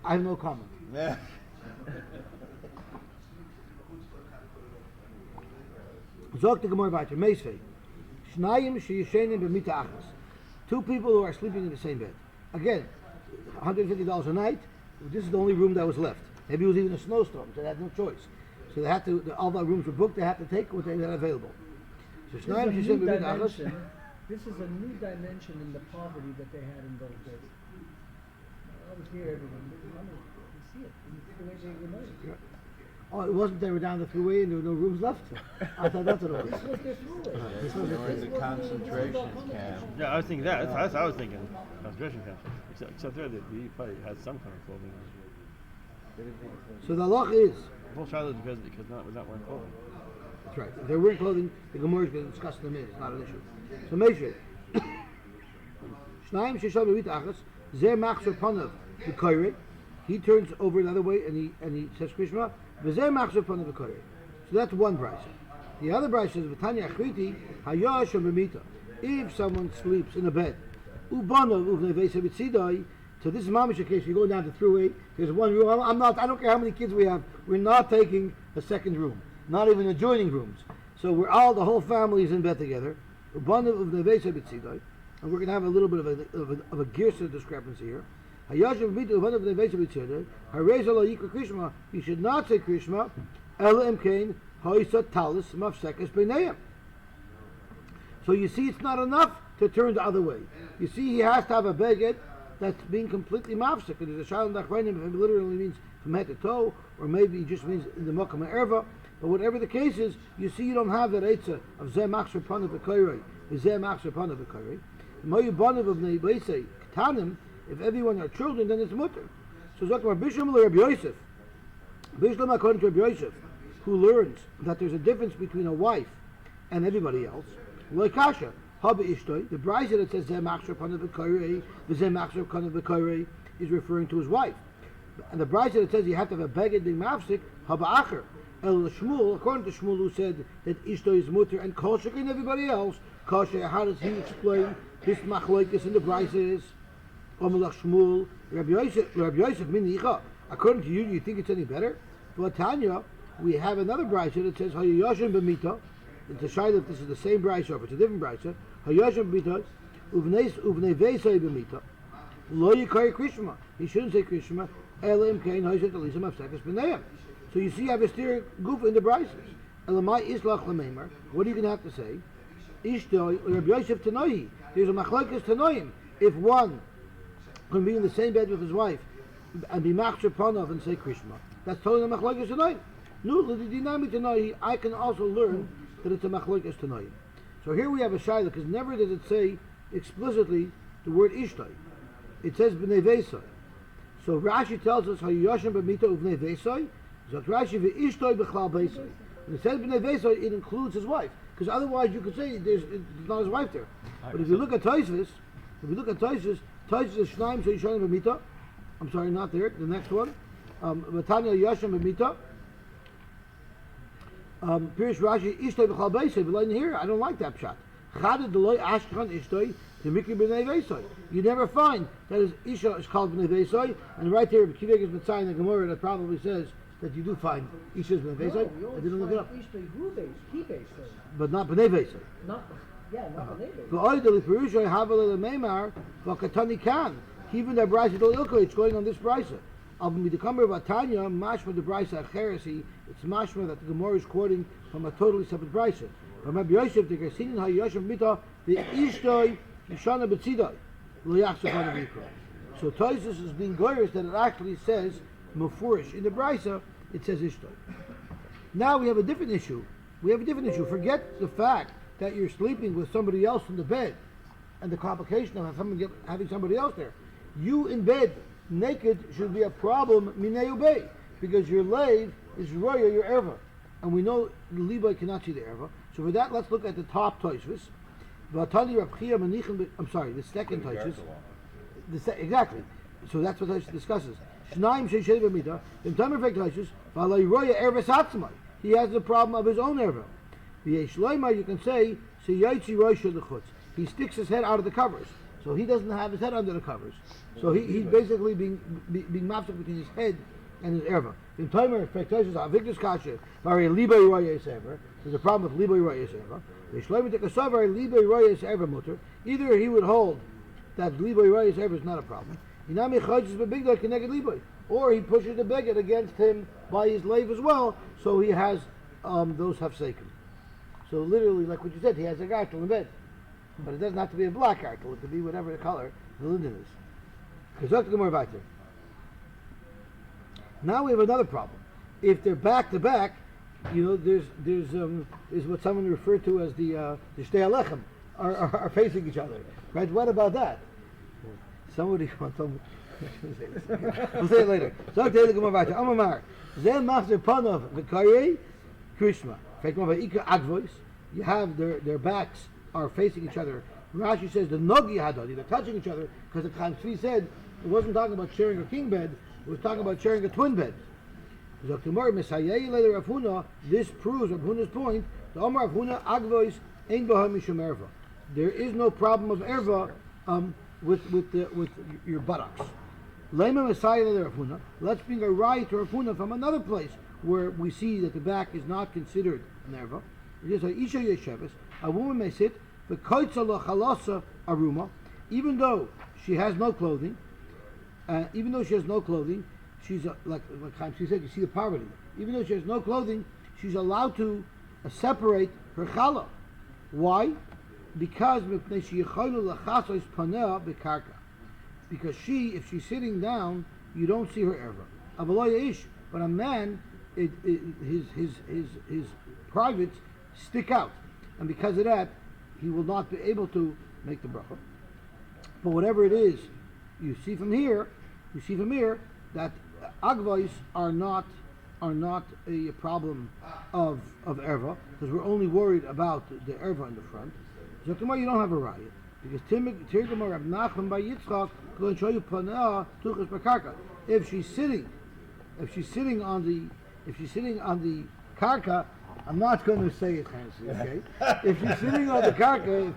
I have no comment. Zog the Gemara weiter. Meisvei. Shnayim sheyishenim b'mita achas. Two people who are sleeping in the same bed. Again, $150 a night. This is the only room that was left. Maybe it was even a snowstorm, so they had no choice. So they had to. All the rooms were booked. They had to take what they had available. So Shnayim sheyishenim b'mita achas. This is a new dimension in the poverty that they had in those days. I was here everyone. You see it. It's the way they were made. Oh, it wasn't they were down the freeway and there were no rooms left? I thought that's what it was. This was their freeway. This was They were in the concentration camp. Yeah, I was thinking that. That's what I was thinking. Concentration camp. Except there, they probably had some kind of clothing. So the halach is. The whole child is because not wearing clothing. That's right. If they're wearing clothing, the Gemara is going to discuss in a minute. It's not an issue. So Meisvei. Shnayim sheyishenim b'mita achas. Zer machzor panav b'koyrei. He turns over the other way and he says Krishma. So that's one brayso. The other brayso is V'tanya Achriti Hayash B'mita. If someone sleeps in a bed, Ubanav Uvnei Veisa B'tzidai. So this is mamish case. You go down the throughway. There's one room. I don't care how many kids we have. We're not taking a second room. Not even adjoining rooms. So the whole family is in bed together. Ubanav Uvnei Veisa B'tzidai. And we're going to have a little bit of a girsa discrepancy here. You should not say Krishma, so you see it's not enough to turn the other way. You see he has to have a beged that's being completely mafsek. There's a shalom dachreinim, if it literally means from head to toe, or maybe it just means in the makam erva. But whatever the case is, you see you don't have that eitzah of zeh machshir panav b'koyrei, zeh machshir panav b'koyrei. Moyu banav of neibesei ktanim. If everyone are children, then it's mutter. So Zakmar Bishlam Rabbi Yosef, Bishlam according to Rabbi Yosef, who learns that there's a difference between a wife and everybody else. Loikasha, Haba Ishtoi, the bride that says Zeh Machshor Panav B'Koyrei, the Zeh Machshor Panav B'Koyrei is referring to his wife. And the bride that says you have to have a beged being mafsik, Haba Acher. El Shmuel, according to Shmuel, who said that Ishtoi is mutter and Kol Shek and everybody else, Kasha, how does he explain this machlokes in the bride is? Omelach Shmuel, Rabbi Yosef, Minicha. According to you, do you think it's any better? Well, Tanya, we have another brayso that says Hayashim b'mita. It's a shayla if this is the same brayso, if it's a different brayso. Hayashim b'mita, uvnei veisay b'mita. Lo yikari Krishma. He shouldn't say Krishma. Elam kain hayshet alisam afsekas b'neiam. So you see, you have a steer goof in the braysos. Elamai islach l'meimer. What are you going to have to say? Ishtoi Rabbi Yosef Tanohi. There's a machlokes Tanoim. If one can be in the same bed with his wife and be machshir panav and say Krishma, that's totally a machlokes Tanoim. No, l'dinami Tanoim. I can also learn that it's a machlokes Tanoim. So here we have a shayla, because never does it say explicitly the word ishtoi. It says b'nei veisai. So Rashi tells us how Yoshem b'mita uvnei veisai. So Rashi v'ishtoi b'chlal veisai. When it says b'nei veisai, it includes his wife, because otherwise you could say it's not his wife there. But if you look at Tosfos, Tosfos is Shnaim Sheishanim b'mita. I'm sorry, not there. The next one, Vatanya Yoshem b'mita. Pirish Rashi ishtoi b'chal beisay. But like here, I don't like that pshat. Chaded deloy ashkan ishtoi to mikri b'nei veisay. You never find that his isha is called b'nei veisay, and right here, Kivek is Mitzay in the Gemara that probably says that you do find isha's b'nei veisay. I didn't look it up. But not b'nei veisay. Not b'nei veisay. V'oideli perushay havel lemeimar v'katani kan. Even the brayso del ilko, it's going on this brayso. Of midikamer v'atanya mashma the brayso acheresi. It's mashma that the Gemara is quoting from a totally separate brayso. From Rabbi Yosef, the Gersinin HaYoshem Mita, the Ishtoi Yishana B'tzidai, Lo Yachsef Hana V'yikra. So Tosfos is being glorious that it actually says Mefurish. In the Brisa, it says Ishtoi. Now we have a different issue. Forget the fact that you're sleeping with somebody else in the bed and the complication of having somebody else there. You in bed, naked, should be a problem, Minei Ubei, because your lave is Roya, your Erva. And we know the Levi cannot see the Erva. So for that, let's look at the top Tosfos. I'm sorry, the second Tosfos. Exactly. So that's what Tosfos discusses. He has the problem of his own Erva. You can say, he sticks his head out of the covers. So So he doesn't have his head under the covers. So he's basically being mafsek between his head and his erva. In timer, There's a problem with libay royes erva. Either he would hold that libay royes erva is not a problem, or he pushes the beggar against him by his lave as well, so he has those hafsekim. So literally, like what you said, he has a gartel in bed. But it doesn't have to be a black gartel, it could be whatever the color the linen is. Now we have another problem. If they're back to back, there's what someone referred to as the shtei alechem are facing each other. Right? What about that? Somebody wants to we'll say it later. You have their backs are facing each other. Rashi says the nogi hadadi, they're touching each other because the Chaim Tzvi said it wasn't talking about sharing a king bed, it was talking about sharing a twin bed. This proves Rav Huna's point. The Omar Rav Huna agvois ein b'ha mishum erva. There is no problem of erva with your buttocks. Let's bring a right to Rav Huna from another place where we see that the back is not considered an erva. It is a isha yesheves. A woman may sit the koitza lachalasa aruma, even though she has no clothing. She's like Chaim said. You see the poverty. Even though she has no clothing, she's allowed to separate her challah. Why? Because if she's sitting down, you don't see her erva. But a man, his privates stick out, and because of that, he will not be able to make the bracha. But whatever it is, you see from here that agvais are not a problem of erva, because we're only worried about the erva in the front. So tomorrow you don't have a riot, because Tirgamar Rab Nachman by Yitzchak going to show you panah tuchas b'karka. If she's sitting on the karka, I'm not going to say it fancy, okay? If she's sitting on the karka,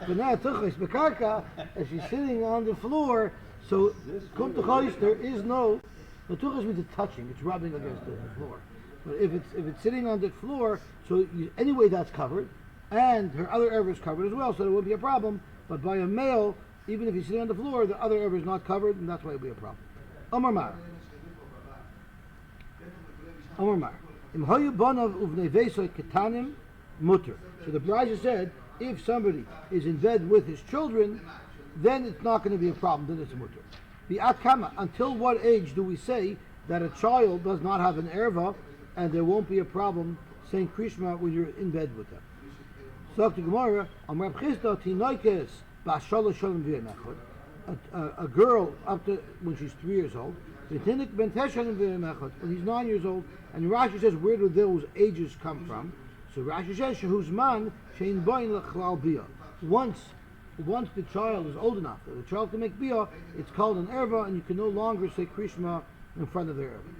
if she's sitting on the floor, so kum tuchais, there is no tuchas means it's touching, it's rubbing against the floor. But if it's sitting on the floor, so anyway that's covered, and her other erva is covered as well, so there won't be a problem. But by a male, even if he's sitting on the floor, the other erva is not covered, and that's why it will be a problem. Amar Mar. Im hoyu bonav uvnei vesoy ketanim mutter. So the Brachos said, if somebody is in bed with his children, then it's not going to be a problem, then it's a mutter. The atkama, until what age do we say that a child does not have an erva, and there won't be a problem saying Krishma when you're in bed with them? So to Gemara, a girl up to when she's 3 years old, when he's 9 years old, and Rashi says, where do those ages come from? So Rashi says, once the child is old enough, that the child can make biyah, it's called an erva, and you can no longer say Krishma in front of their erva.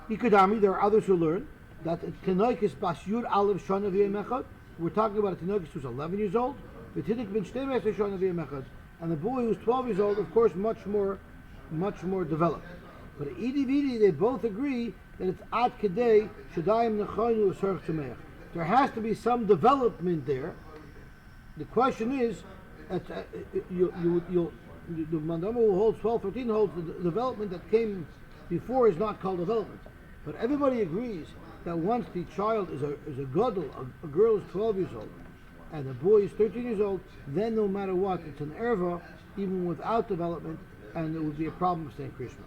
Ikadami, there are others who learn that Tenoikis bas yud aleph shana v'yemechad. We're talking about a Tenoikis who's 11 years old, and the boy who's 12 years old, of course, much more developed. But Idi they both agree that it's ad kedei shadayim nechaynu u'serch tzemeach. There has to be some development there. The question is, the mandama who holds 12, 13 holds the development that came before is not called development. But everybody agrees that once the child is a gadol, a girl is 12 years old, and the boy is 13 years old, then no matter what, it's an erva, even without development, and it would be a problem saying Krishma.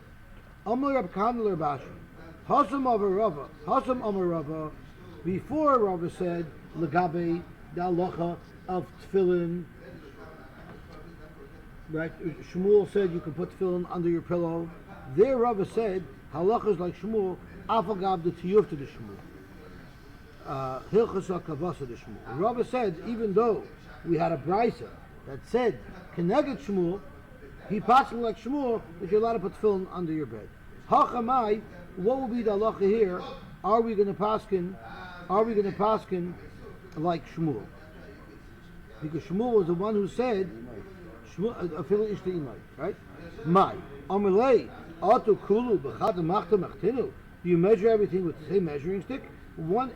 Amar Rab Kandler Bashi, Hasam Amar Rava, before Rava said, Legabe, the halacha of tefillin, right? Shmuel said you can put tefillin under your pillow. There Rava said, halachas like Shmuel, afagav the tiyuf to the Shmuel. Hilchas HaKavasa the Shmuel. Rava said, even though we had a brisa that said, Keneged Shmuel, he passing like Shmuel, that you're allowed to put tefillin under your bed. Hachamai, what will be the halacha here? Are we going to paskin like Shmuel? Because Shmuel was the one who said Afilu ishta imay, right? My. Amalei, atu kulu b'chad machta machtinu. Do you measure everything with the same measuring stick?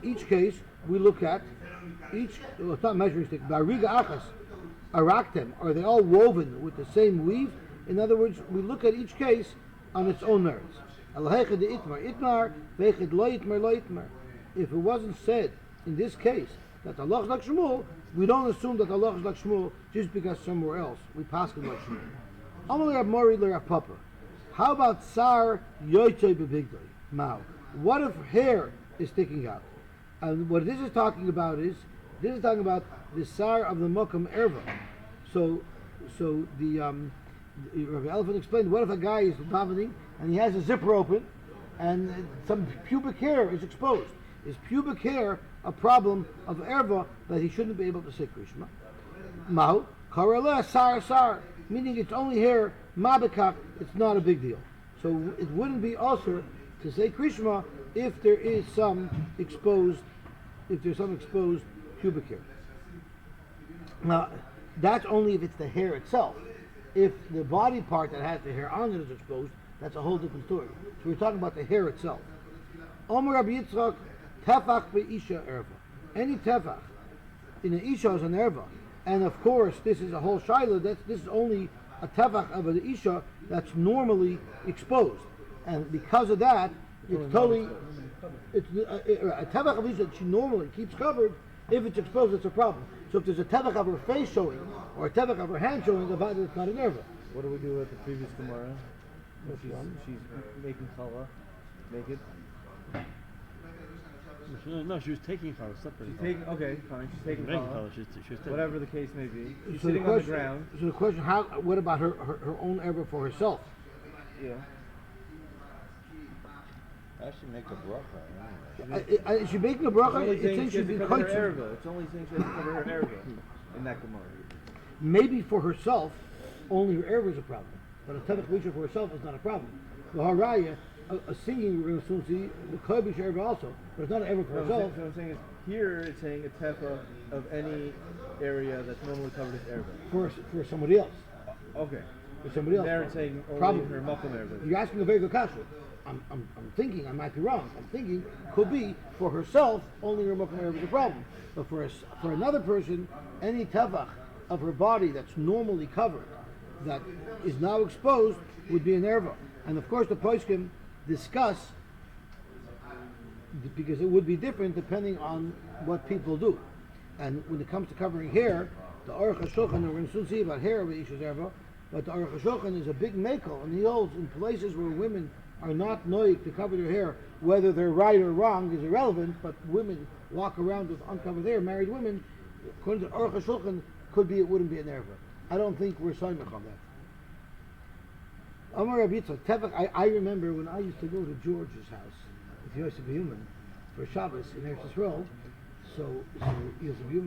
Each case, we look at it's not measuring stick. Bariga achas, araktem. Are they all woven with the same weave? In other words, we look at each case on its own merits. If it wasn't said in this case that Allah is like Shmuel, we don't assume that Allah is like Shmuel just because somewhere else we pass it like Shmuel. How about Sar Yoytei Bebigdoi? Mao. What if hair is sticking out? And what this is talking about is the Sar of the Mokum Erva. So the Rabbi Elephant explained, what if a guy is davening and he has a zipper open and some pubic hair is exposed? Is pubic hair a problem of erva that he shouldn't be able to say Krishma? Mahu, karaleh sar, meaning it's only hair, mabekach, it's not a big deal. So it wouldn't be also to say Krishma if there is some exposed pubic hair. Now, that's only if it's the hair itself. If the body part that has the hair on it is exposed, that's a whole different story. So we're talking about the hair itself. Omer Rabbi Yitzchak, tefach be'isha erva. Any tefach in an isha is an erva. And of course, this is a whole shaila. This is only a tefach of an isha that's normally exposed. And because of that, it's totally... It's a tefach of isha that she normally keeps covered. If it's exposed, it's a problem. So if there's a tefach of her face showing, or a tefach of her hand showing, it's not an erva. What do we do with the previous Gemara? She's making challah, naked. No, she was taking challah separately. She's taking, okay, fine. She's taking making challah. She was taking Whatever the case may be. She's So sitting on the ground. So the question, what about her own erva for herself? Yeah. I should make a bracha anyway. Is she making a bracha? It's saying she's been cover her conscious. erva. It's only saying she has to cover her erva in that Gemara. Maybe for herself, only her erva is a problem. But a tefach b'isha for herself is not a problem. The haraya, a singing, we're going to soon see, the kobish erva also, but it's not an erva for herself. So what I'm saying is, here it's saying a tefa of any area that's normally covered as erva. For somebody else. Okay. For somebody else. There it's saying only Probably. her makom erva. You're asking a very good question. I'm thinking, I might be wrong. I'm thinking, could be, for herself, only her makom erva is a problem. But for another person, any tefach of her body that's normally covered, that is now exposed, would be an erva. And of course the poskim discuss, because it would be different depending on what people do. And when it comes to covering hair, the Aruch HaShulchan, we're going to soon see about hair of Isha's erva, but the Aruch HaShulchan is a big makel, and he holds in places where women are not noig to cover their hair, whether they're right or wrong is irrelevant, but women walk around with uncovered hair, married women, according to Aruch HaShulchan, could be, it wouldn't be an erva. I don't think we're soymach on that. Amar Rabbi Yitzchak, tefach, I remember when I used to go to George's house with Yossi for Shabbos in Eretz Yisrael, so Yossi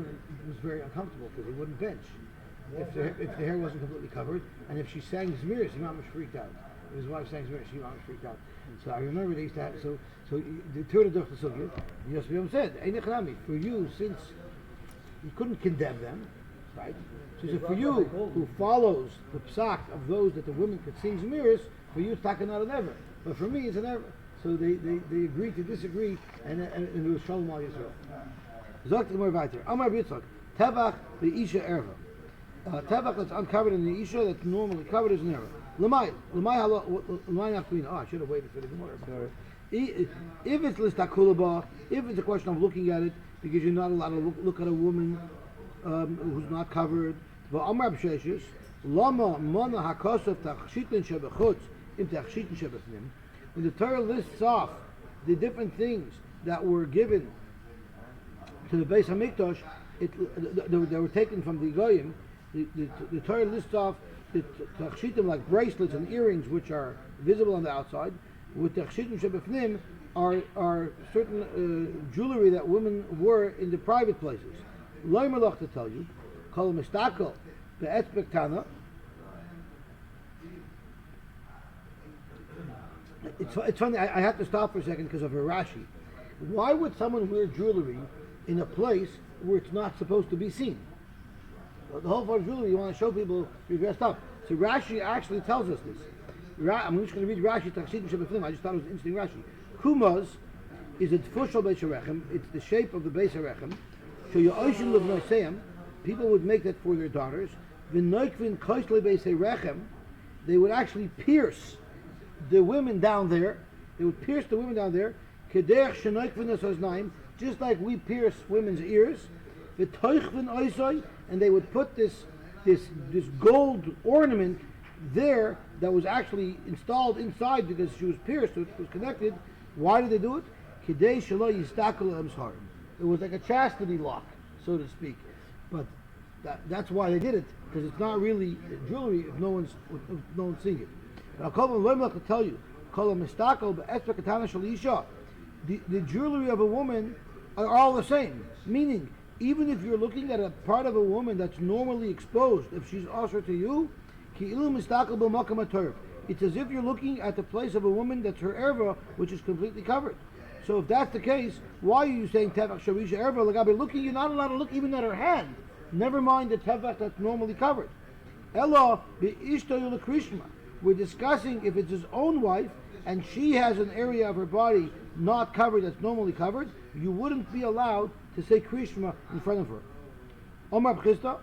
was very uncomfortable because he wouldn't bench if the hair wasn't completely covered, and if she sang Zmiris, he was freaked out. His wife sang Zmiris, he was freaked out. So I remember they used to have, so the Torah Doch the Sugya, Yossi said, Ein echnami, for you, since you couldn't condemn them, right? So he said, for you, who follows the psak of those that the women could sing Zmiris, for you it's taken out an ever. But for me, it's an ever. So they agreed to disagree, and it was Shalom al Yisrael. Zogt the more weiter. Amar Bitzak, Tevach the Isha erva. Tevach that's uncovered in the Isha that's normally covered is an erva. Lamai nafkuina. Oh, I should have waited for the Gemara. If it's listakulaba, if it's a question of looking at it, because you're not allowed to look at a woman who's not covered. V'amar b'sheishes lama mana hakosov tachshitin shebechutz im tachshitin shebefnim. When the Torah lists off the different things that were given to the Beis Hamikdash, they were taken from the Goyim. The Torah lists off the tachshitim like bracelets and earrings, which are visible on the outside. With tachshitim shebefnim are certain jewelry that women wore in the private places. Loy Malach to tell you, Kol Mistakel, the Etzbektana. It's funny, I have to stop for a second because of a Rashi. Why would someone wear jewelry in a place where it's not supposed to be seen? The whole part of jewelry, you want to show people you're dressed up. So Rashi actually tells us this. I'm just going to read Rashi. I just thought it was interesting. Rashi. Kumaz is a tfushal beis harechem. It's the shape of the beis harechem. So your ocean of noiseim, people would make that for their daughters. V'noikvin koisle beis harechem. They would actually pierce the women down there. They would pierce the women down there. Kederch shenoikvin asoznaim, just like we pierce women's ears. V'toichvin oisoi, and they would put this gold ornament there that was actually installed inside because she was pierced, so it was connected. Why did they do it? Kidei shelo yistakel emsharim. It was like a chastity lock, so to speak. But that's why they did it, because it's not really jewelry if no one's seeing it. Now, I can tell you, the jewelry of a woman are all the same. Meaning, even if you're looking at a part of a woman that's normally exposed, if she's usher to you, it's as if you're looking at the place of a woman that's her erva, which is completely covered. So if that's the case, why are you saying tefach sharisha erva? Like I've been looking, you're not allowed to look even at her hand. Never mind the tefach that's normally covered. Ella be'ishto krishma. We're discussing if it's his own wife and she has an area of her body not covered that's normally covered, you wouldn't be allowed to say krishma in front of her. Omar b'chista,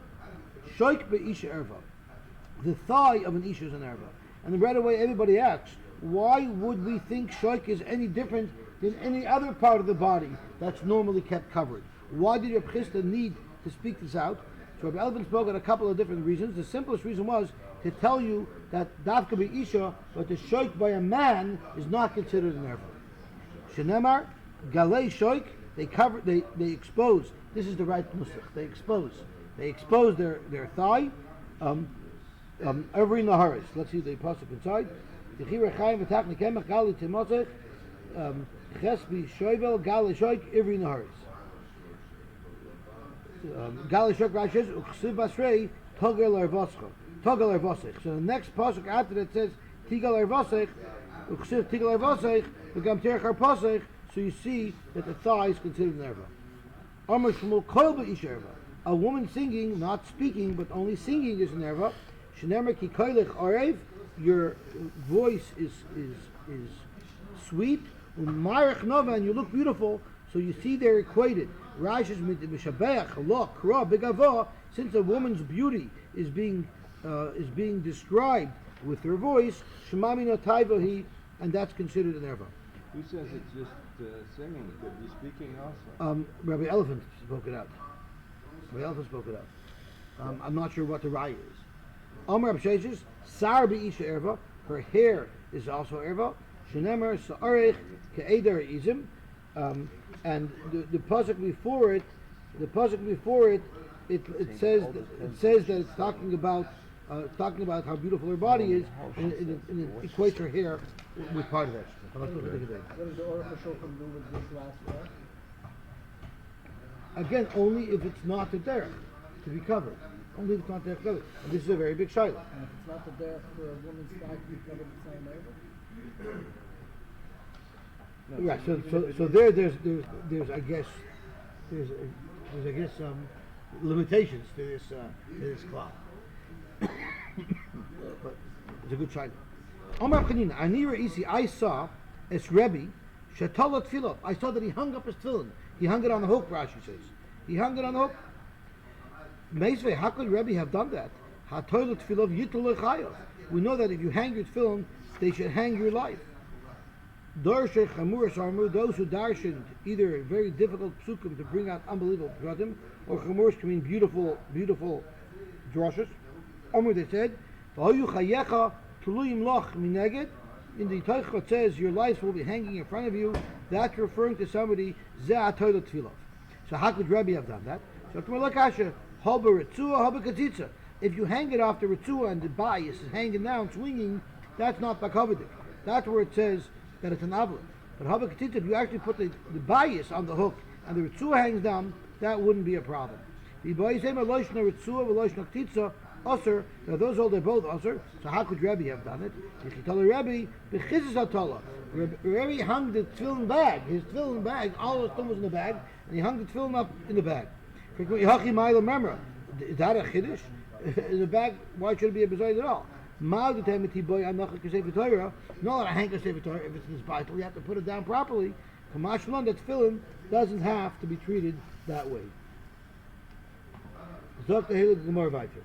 shoik be'isha erva. The thigh of an isha is an erva. And right away everybody asks, why would we think shoik is any different than any other part of the body that's normally kept covered? Why did Reb Chisda need to speak this out? So Reb Elvin spoke at a couple of different reasons. The simplest reason was to tell you that dafka be isha, but the shoik by a man is not considered an erva. Shenemar, galei shoik, they expose. This is the right nusach. They expose their thigh. Every naharis. Let's see the pasuk inside. Techira chayim v'tach nekemach gali timosech chesbi shoivel gali shoik every naharis. Gali shoik rashes uchsiv basrei togel arvosech. So the next pasuk after that says tigal arvosech uchsiv tigal arvosech v'gam terech arposech. So you see that the thigh is considered an erva. Amar shmul kol be'ish erva. A woman singing, not speaking, but only singing is an erva. Shenemer ki koilech arev, your voice is sweet. U'marech nova, and you look beautiful. So you see they're equated. Rashis mishabeach, look, kra, bigavo. Since a woman's beauty is being described with her voice, shemami no taivahi, and that's considered an erva. Who says it's just singing? Could be speaking also. Rabbi Elephant spoke it out. I'm not sure what the raya is. Amar Absheshes, Sar Be'isha Erva, her hair is also Erva. Shenemer Sa'arech Ke'eder Izim. And the pasuk before it, it says that it's talking about how beautiful her body is, and it equates her hair with part of it. What does the Oracle Shulchan do with this last part? Again, only if it's not the derech to be covered. Only if it's not derech covered. And this is a very big shayla. And if it's not the derech for a woman's thigh to be covered the same way? Right. So there's I guess limitations to this cloth. But it's a good shayla. Omar Chanina, Anira Isi, I saw as Rebbe Shatalat Tefillah. I saw that he hung up his tefillin. He hung it on the hook, Rashi says. He hung it on the hook. Meisvei, how could Rebbe have done that? HaToilet Tefillah Yitul Lechayav. We know that if you hang your tefillin, they should hang your life. Dorshei Chamur Sharmu, those who darshan either a very difficult psukim to bring out unbelievable pratim, or Chamurs can mean beautiful drushes. Omer, they said, V'hoyu Chayecha Tuluyim Loch Mineged. In the Teichot it says your life will be hanging in front of you. That's referring to somebody Ze'at Toilet Tefillah. So how could Rebbe have done that? So Tmalakasha Hoba Ritzua Hoba Katzitza. If you hang it off the Ritzua and the bias is hanging down, swinging, that's not Bakavadik. That's where it says that it's an avla. But Hoba Katzitza, if you actually put the bias on the hook and the Ritzua hangs down, that wouldn't be a problem. The boy say Maloshna Ritzua Maloshna Katzitza. Usher, now those all they're both usher, so how could Rebbe have done it? Rebbe hung the tefillin bag, his tefillin bag, all the tefillin was in the bag, and he hung the tefillin up in the bag. Is that a chiddush? In the bag, why should it be a bezayis at all? No, that a hanker sefer Torah, if it's in this bottle, you have to put it down properly. Kamash Malon, that's filling, doesn't have to be treated that way. Zok the Hilig Gemara weiter.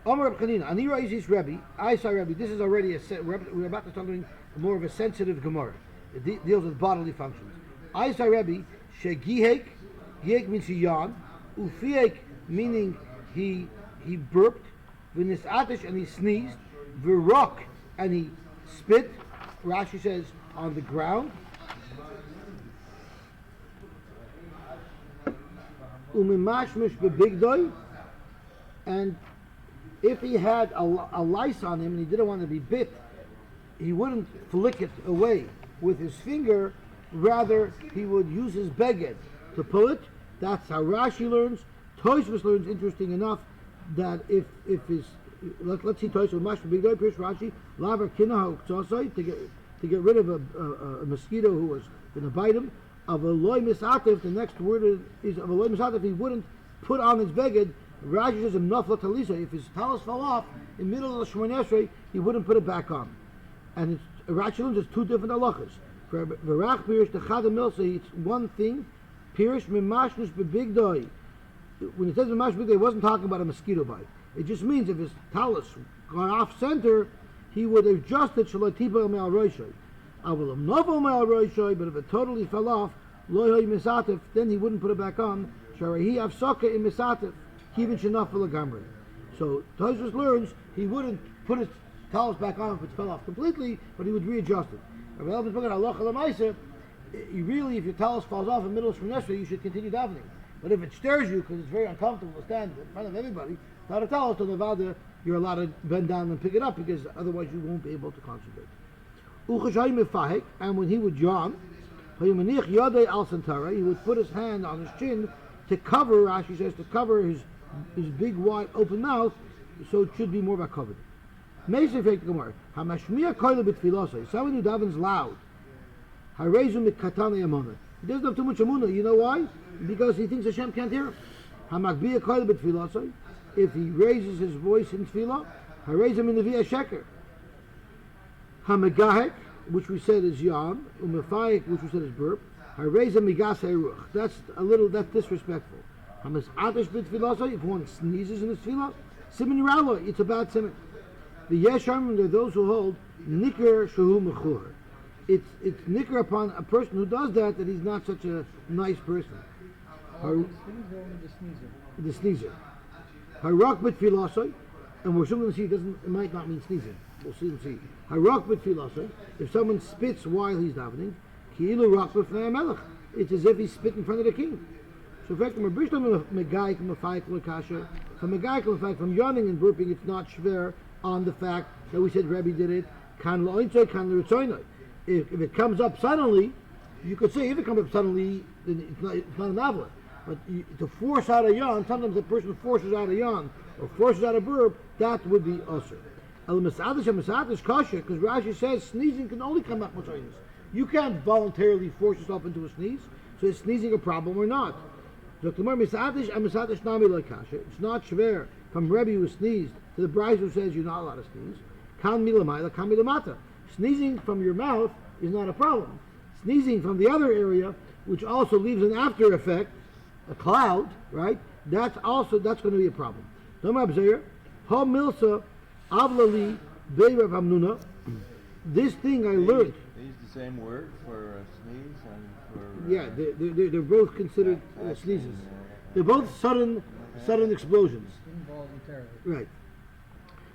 Omar Reb Chanina, Ani Ra'izis Rebbe, I saw Rebbe, this is already we're about to start doing more of a sensitive Gemara. It deals with bodily functions. I saw Rebbe, Shegihek, Gihek means he yawned, Ufiek meaning he burped, V'nis Atish and he sneezed, V'rok and he spit, Rashi says, on the ground. Umimashmish bebigdoi, and if he had a lice on him and he didn't want to be bit, he wouldn't flick it away with his finger, rather he would use his beged to pull it. That's how Rashi learns. Tosfos learns, interesting enough, that if his, let's see Tosfos, Mash bebigdoi, Pirush Rashi, laver kinah uktzosoi, to get rid of a mosquito who was going to bite him. Of a loy misatif, the next word is of a loy misatif, he wouldn't put on his beged. Rashi says him nafla talisa. If his talis fell off in the middle of the Shemona Esrei, he wouldn't put it back on. And Rashi learns there's two different halachas. For Verach Pirish the Chada Milsa, it's one thing. Pirish mimashnus bebigdoi. When it says mimash bebigdoi, it wasn't talking about a mosquito bite. It just means if his talis gone off center, he would adjust it shalatiba me'al roishay. But if it totally fell off, then he wouldn't put it back on. Sharahi avsaka in misatif, kivin shenafel lagamri. So Tosfos learns he wouldn't put his talis back on if it fell off completely, but he would readjust it. Really, if your talis falls off in the middle of Shemona Esrei, you should continue davening. But if it stares you because it's very uncomfortable to stand in front of everybody, not a talis to Nevada, you're allowed to bend down and pick it up because otherwise you won't be able to concentrate. And when he would yawn, he would put his hand on his chin to cover, Rashi says, to cover his big wide open mouth, so it should be more about covered. Someone who davens loud, he doesn't have too much amunah. You know why? Because he thinks Hashem can't hear him. If he raises his voice in tefillah, raise him in the via sheker. Hamegahek, which we said is yam, umefayek, which we said is burp. Hareza migasei ruch. That's disrespectful. Hamas atish b'tfilah. If one sneezes in his tefillah, simin ralo, it's a bad simin. The yesharm, there are those who hold nikr shehu mechur. It's nikr upon a person who does that he's not such a nice person. The sneezer. Harak b'tfilah, and we're soon going to see it might not mean sneezing. We'll see. Harak b'tfilah. If someone spits while he's davening, ki'ilu rak b'fnei melech. It's as if he spit in front of the king. So, in fact, from yawning and burping, it's not shver on the fact that we said Rebbe did it. If it comes up suddenly, you could say if it comes up suddenly, then it's not a novel. But to force out a yawn, sometimes the person forces out a yawn or forces out a burp, that would be usher. Al-Masadish kasha, because Rashi says sneezing can only come up with you can't voluntarily force yourself into a sneeze. So is sneezing a problem or not? It's not shver from Rebbe who sneezed to the Brachos who says you're not allowed to sneeze. Kan milamayla, kan milamata. Sneezing from your mouth is not a problem. Sneezing from the other area, which also leaves an after effect, a cloud, right? That's going to be a problem. Ha milsa avlali beirav hamnuna. This thing I learned. They use the same word for sneeze and for. Yeah, they're both considered sneezes. They're both sudden explosions. Involuntarily. Right.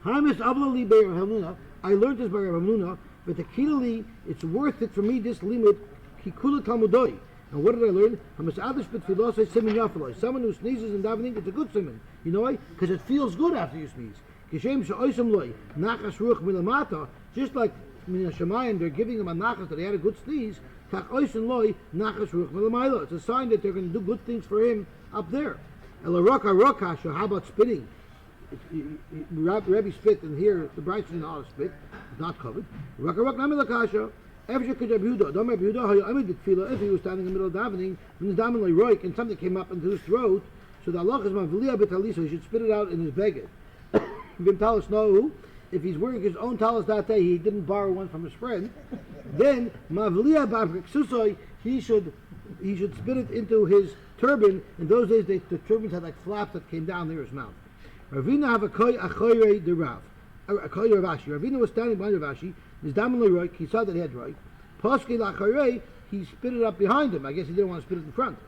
Hamis avlali beirav hamnuna. I learned this by Rav Hamnuna, but the kilali, it's worth it for me this limit kikula talmudoi. And what did I learn? Someone who sneezes in davening, it's a good simon. You know why? Because it feels good after you sneeze. Just like they're giving him a nachas that he had a good sneeze. It's a sign that they're going to do good things for him up there. How about spitting? Rebbe spit, and here the Brachos didn't know how to spit. It's not covered. If he was standing in the middle of davening, and something came up into his throat, So the halach is mavliya b'talisa. He should spit it out in his beged. Vim talis no. If he's wearing his own talis that day, he didn't borrow one from his friend. Then mavliya b'ksusoi. He should spit it into his turban. In those days, the turbans had like flaps that came down near his mouth. Ravina have a koy de Rav. A koy Rav Ashi. Ravina was standing behind Rav Ashi. His daman roik. He saw that he had roik. Paske lachayrei. He spit it up behind him. I guess he didn't want to spit it in front.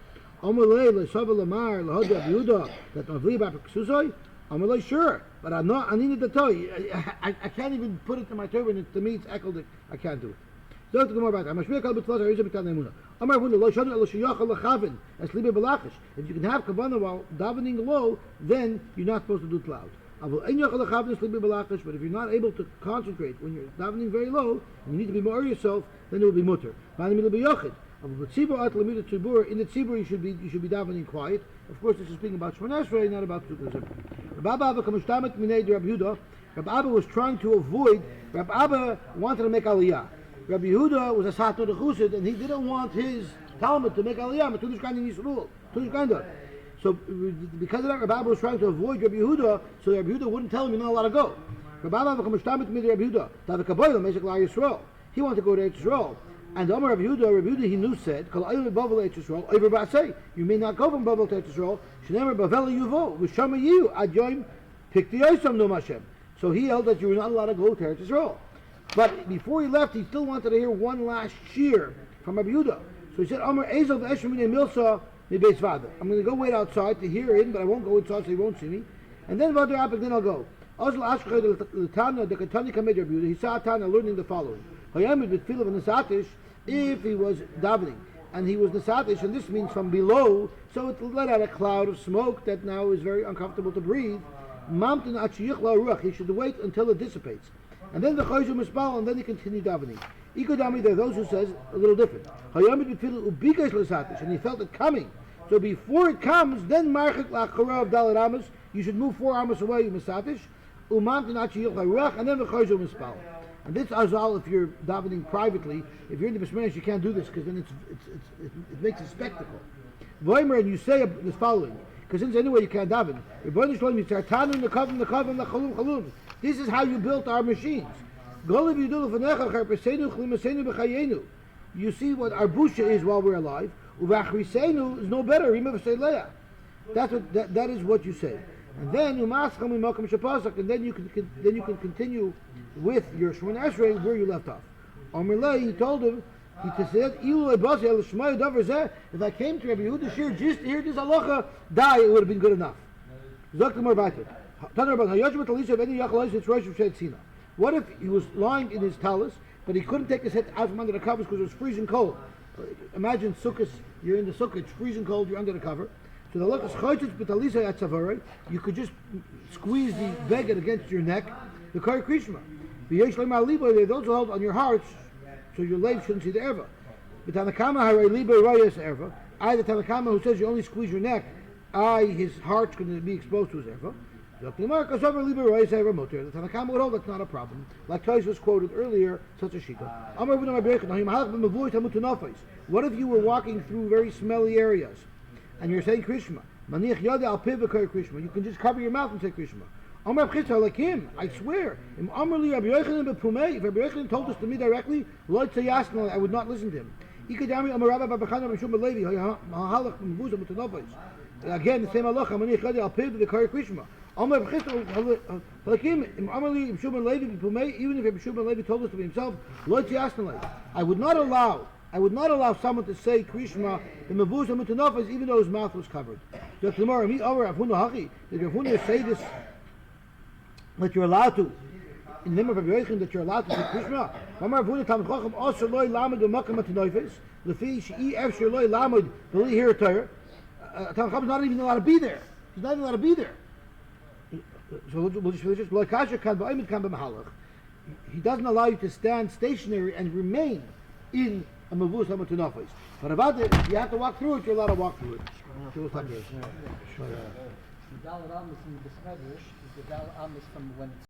Omalei le'sava lamar le'hoda Yehuda that mavli b'ksusoi. Omalei sure, but I'm not. I needed the toy. I can't even put it to my turban. To me, it's echoed. I can't do it. If you can have kavanah while davening low, then you're not supposed to do it loud. But if you're not able to concentrate when you're davening very low, and you need to be more yourself, then it will be mutter. In the tzibur you should be davening quiet. Of course, this is speaking about Shemona Esrei, not about Sukkot. Rabbi Abba was trying to avoid. Rabbi Abba wanted to make aliyah. Rabbi Yehuda was a Sato de Chusid, and he didn't want his Talmud to make aliyah. So because of that, Rabbi Abba was trying to avoid Rabbi Yehuda, so Rabbi Yehuda wouldn't tell him you're not allowed to go. Rabbi Abba he wanted to go to Eretz Yisrael. And Rabbi Yehuda he knew said, you may not go from Bavel to Eretz Yisrael. So he held that you were not allowed to go to Eretz Yisrael. But before he left, he still wanted to hear one last shiur from Rabbi Yehuda. So he said, I'm going to go wait outside to hear him, but I won't go inside so he won't see me. And then then I'll go. He saw Tana learning the following. If he was davening, and he was nesatish, and this means from below, so it let out a cloud of smoke that now is very uncomfortable to breathe. He should wait until it dissipates. And then the chayzu mispal, and then he continued davening. Ikodami, there are those who says a little different. And he felt it coming. So before it comes, then marchik lacharav dalet amos, you should move 4 amos away, misatish, and then the chayzu mispal. And this azal, if you're davening privately, if you're in the Bismillah, you can't do this because then it makes a spectacle. Voimer, and you say this following, because since anyway you can't daven. This is how you built our machines. You see what our busha is while we're alive. Is no better. That is what you say. And then and then you can continue with your Shemona Esrei where you left off. He told him, he said, if I came to Rabbi Yehuda Shir just to hear this halacha, it would have been good enough. What if he was lying in his talus, but he couldn't take his head out from under the covers because it was freezing cold? Imagine sukkahs, you're in the sukkah, it's freezing cold, you're under the cover. So the halacha is you could just squeeze the beged against your neck, the kari krishma. There are those who hold on your hearts, so your legs shouldn't see the erva. The Tanakama who says you only squeeze your neck, his heart's going to be exposed to his erva. The Tanakama would hold that's not a problem. Like Tais was quoted earlier, such a shita. What if you were walking through very smelly areas and you're saying Krishma? You can just cover your mouth and say Krishma. Like him, I swear. If Rabbi Yochanan told this to me directly, I would not listen to him. Again, the same halacha. Even if Rabbi Shimon Levi told us to himself, I would not allow someone to say Krishma in Mavuzah Mutanafas even though his mouth was covered. Did Rav Huna say this that you're allowed to? In the name of Rabbi Yochanan that you're allowed to say Krishma? Tancham is not even allowed to be there. He's not even allowed to be there. So we'll just finish this. He doesn't allow you to stand stationary and remain in a mavus hamatunafis. But about it, if you have to walk through it, you're allowed to walk through it. So we'll stop there. The Daled Amos in the Besmedrash is the Daled Amos from when it's